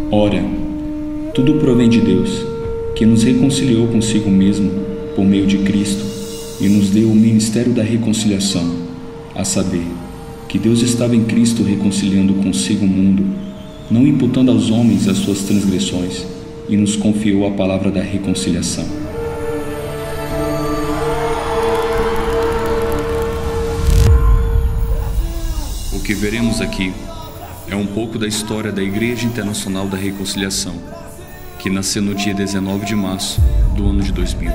Ora, tudo provém de Deus, que nos reconciliou consigo mesmo por meio de Cristo e nos deu o ministério da reconciliação, a saber, que Deus estava em Cristo reconciliando consigo o mundo, não imputando aos homens as suas transgressões, e nos confiou a palavra da reconciliação. O que veremos aqui é um pouco da história da Igreja Internacional da Reconciliação, que nasceu no dia 19 de março do ano de 2000.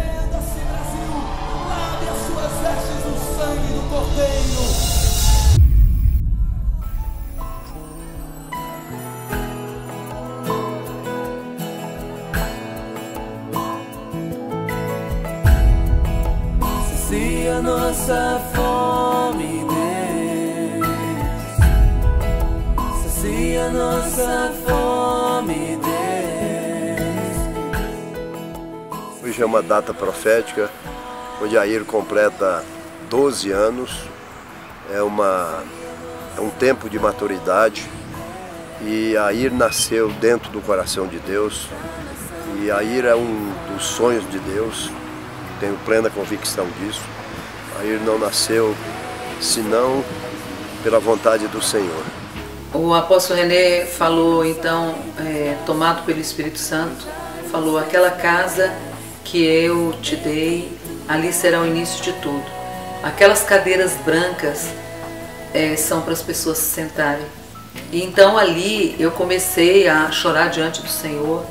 Sacia nossa fome, Deus. Sacia nossa fome, Deus. Hoje é uma data profética, onde Air completa 12 anos. É um tempo de maturidade. E Air nasceu dentro do coração de Deus. E Air é um dos sonhos de Deus. Tenho plena convicção disso. Air não nasceu senão pela vontade do Senhor. O apóstolo René falou, então, tomado pelo Espírito Santo, falou: aquela casa que eu te dei, ali será o início de tudo. Aquelas cadeiras brancas são para as pessoas se sentarem. E então ali eu comecei a chorar diante do Senhor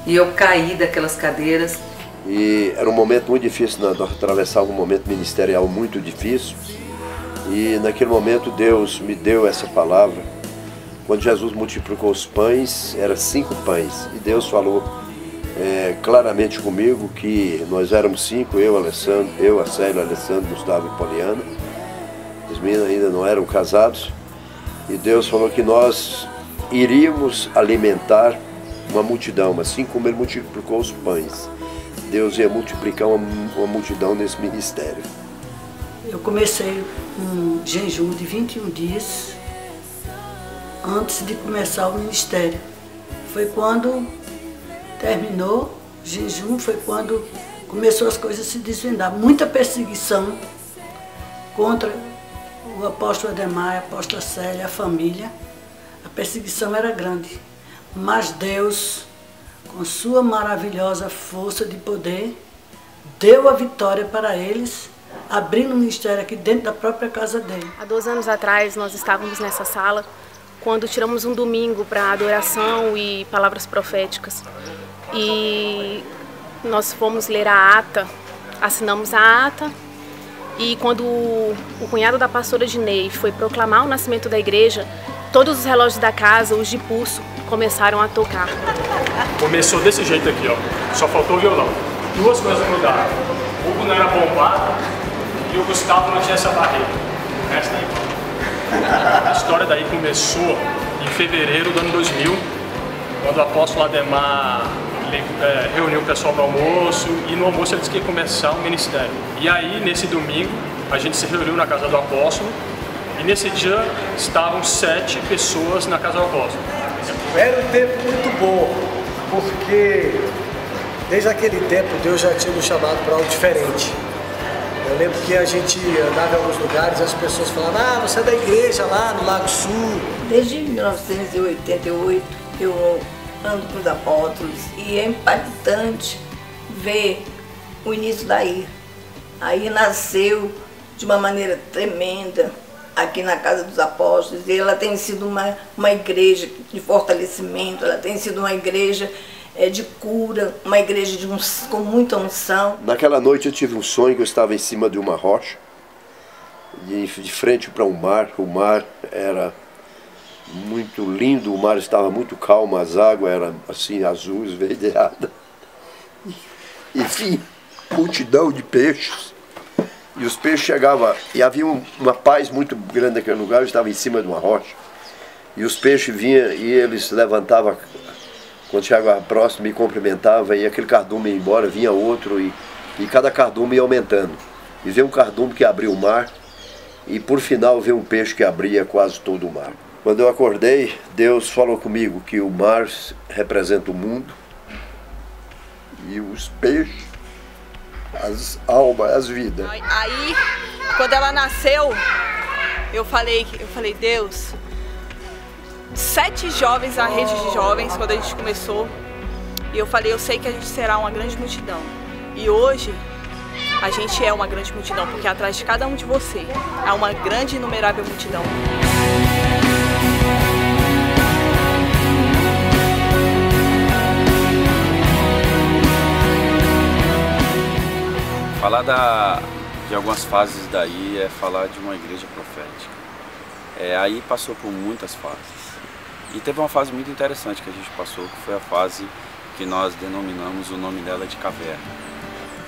e eu caí daquelas cadeiras. E era um momento muito difícil, nós atravessávamos um momento ministerial muito difícil. E naquele momento Deus me deu essa palavra. Quando Jesus multiplicou os pães, eram 5 pães. E Deus falou claramente comigo que nós éramos 5, eu, a Célia, Alessandro, Gustavo e Poliana. Os meninos ainda não eram casados. E Deus falou que nós iríamos alimentar uma multidão, assim como Ele multiplicou os pães. Deus ia multiplicar uma multidão nesse ministério. Eu comecei um jejum de 21 dias antes de começar o ministério. Foi quando terminou o jejum, foi quando começou as coisas a se desvendar. Muita perseguição contra o apóstolo Ademar, a apóstola Célia, a família. A perseguição era grande, mas Deus, com sua maravilhosa força de poder, deu a vitória para eles, abrindo um ministério aqui dentro da própria casa dele. Há 2 anos atrás nós estávamos nessa sala, quando tiramos um domingo para adoração e palavras proféticas. E nós fomos ler a ata, assinamos a ata, e quando o cunhado da pastora Dinei foi proclamar o nascimento da igreja, todos os relógios da casa, os de pulso, começaram a tocar. Começou desse jeito aqui, ó. Só faltou o violão. 2 coisas mudaram. O Hugo não era bombado e o Gustavo não tinha essa barreira. O resto aí. A história daí começou em fevereiro do ano 2000, quando o apóstolo Ademar reuniu o pessoal no almoço, e no almoço ele disse que ia começar o ministério. E aí, nesse domingo, a gente se reuniu na casa do apóstolo, e nesse dia estavam 7 pessoas na casa do apóstolo. Era um tempo muito bom, porque desde aquele tempo Deus já tinha nos chamado para algo diferente. Eu lembro que a gente andava em alguns lugares e as pessoas falavam: ah, você é da igreja lá no Lago Sul. Desde 1988 eu ando com os apóstolos e é impactante ver o início da Air. A Air nasceu de uma maneira tremenda aqui na Casa dos Apóstolos, e ela tem sido uma igreja de fortalecimento, ela tem sido uma igreja de cura, uma igreja com muita unção. Naquela noite eu tive um sonho que eu estava em cima de uma rocha, de frente para o mar era muito lindo, o mar estava muito calmo, as águas eram assim azuis, esverdeadas. Enfim, multidão de peixes. E os peixes chegavam, e havia uma paz muito grande naquele lugar. Eu estava em cima de uma rocha. E os peixes vinham e eles levantavam, quando chegava próximo, me cumprimentavam, e aquele cardume ia embora, vinha outro, e cada cardume ia aumentando. E veio um cardume que abria o mar, e por final veio um peixe que abria quase todo o mar. Quando eu acordei, Deus falou comigo que o mar representa o mundo e os peixes, as almas, as vidas. Aí, quando ela nasceu, eu falei, Deus, 7 jovens na rede de jovens, quando a gente começou, e eu falei, eu sei que a gente será uma grande multidão. E hoje, a gente é uma grande multidão, porque atrás de cada um de você há uma grande e inumerável multidão. Falar de algumas fases daí é falar de uma igreja profética. Aí passou por muitas fases. E teve uma fase muito interessante que a gente passou, que foi a fase que nós denominamos o nome dela de caverna.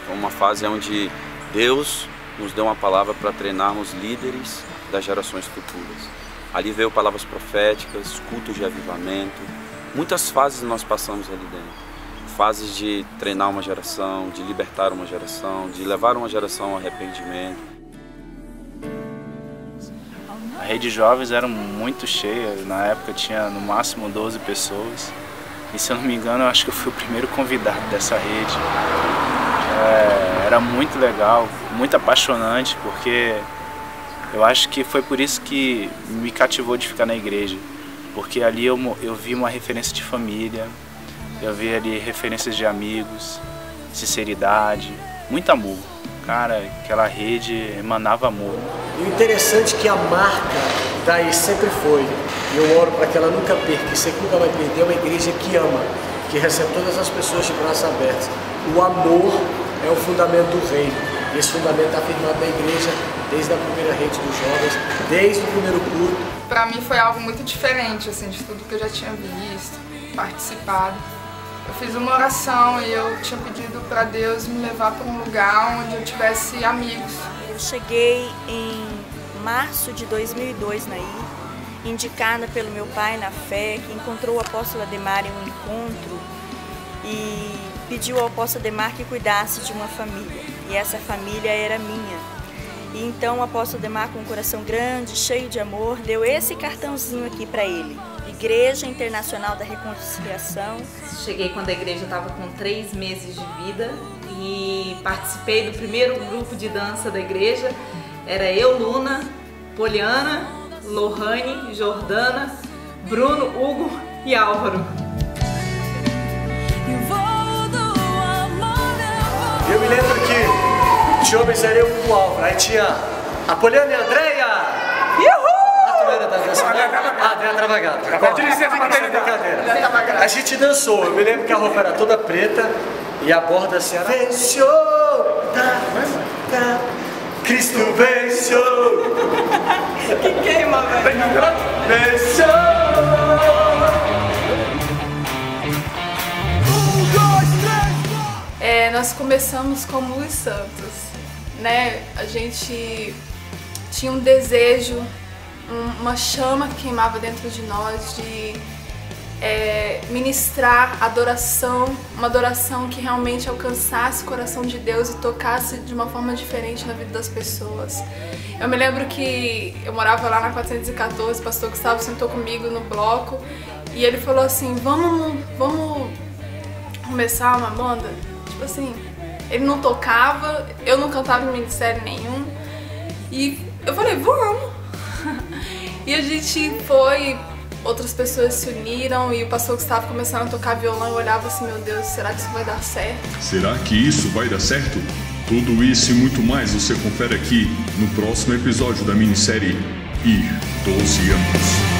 Foi uma fase onde Deus nos deu uma palavra para treinarmos líderes das gerações futuras. Ali veio palavras proféticas, cultos de avivamento. Muitas fases nós passamos ali dentro. Fases de treinar uma geração, de libertar uma geração, de levar uma geração ao arrependimento. A rede de jovens era muito cheia, na época tinha no máximo 12 pessoas. E se eu não me engano, eu acho que eu fui o primeiro convidado dessa rede. Era muito legal, muito apaixonante, porque eu acho que foi por isso que me cativou de ficar na igreja. Porque ali eu vi uma referência de família, eu vi ali referências de amigos, sinceridade, muito amor. Cara, aquela rede emanava amor. E o interessante é que a marca daí sempre foi, e eu oro para que ela nunca perca, e sei que nunca vai perder, é uma igreja que ama, que recebe todas as pessoas de braços abertos. O amor é o fundamento do reino, e esse fundamento está afirmado na igreja desde a primeira rede dos jovens, desde o primeiro culto. Para mim foi algo muito diferente assim, de tudo que eu já tinha visto, participado. Eu fiz uma oração e eu tinha pedido para Deus me levar para um lugar onde eu tivesse amigos. Eu cheguei em março de 2002 na ilha, indicada pelo meu pai na fé, que encontrou o apóstolo Ademar em um encontro e pediu ao apóstolo Ademar que cuidasse de uma família. E essa família era minha. E então o apóstolo Ademar, com um coração grande, cheio de amor, deu esse cartãozinho aqui para ele. Igreja Internacional da Reconciliação. Cheguei quando a igreja estava com 3 meses de vida e participei do primeiro grupo de dança da igreja. Era eu, Luna, Poliana, Lohane, Jordana, Bruno, Hugo e Álvaro. Eu me lembro que tinha homens ali com o Álvaro, aí tinha a Poliana e a Andréia. A Andréia Travagata. A gente dançou, eu me lembro que a roupa era toda preta e a borda assim, venceu, Cristo venceu. Que queima, velho. Venceu. Nós começamos como Luiz Santos, né? A gente tinha um desejo, uma chama que queimava dentro de nós de ministrar adoração, uma adoração que realmente alcançasse o coração de Deus e tocasse de uma forma diferente na vida das pessoas. Eu me lembro que eu morava lá na 414, o pastor Gustavo sentou comigo no bloco e ele falou assim, vamos começar uma banda? Tipo assim, ele não tocava, eu não cantava em ministério nenhum e eu falei, vamos! E a gente foi, outras pessoas se uniram e o pastor Gustavo começaram a tocar violão e eu olhava assim, meu Deus, será que isso vai dar certo? Será que isso vai dar certo? Tudo isso e muito mais você confere aqui no próximo episódio da minissérie Ir 12 Anos.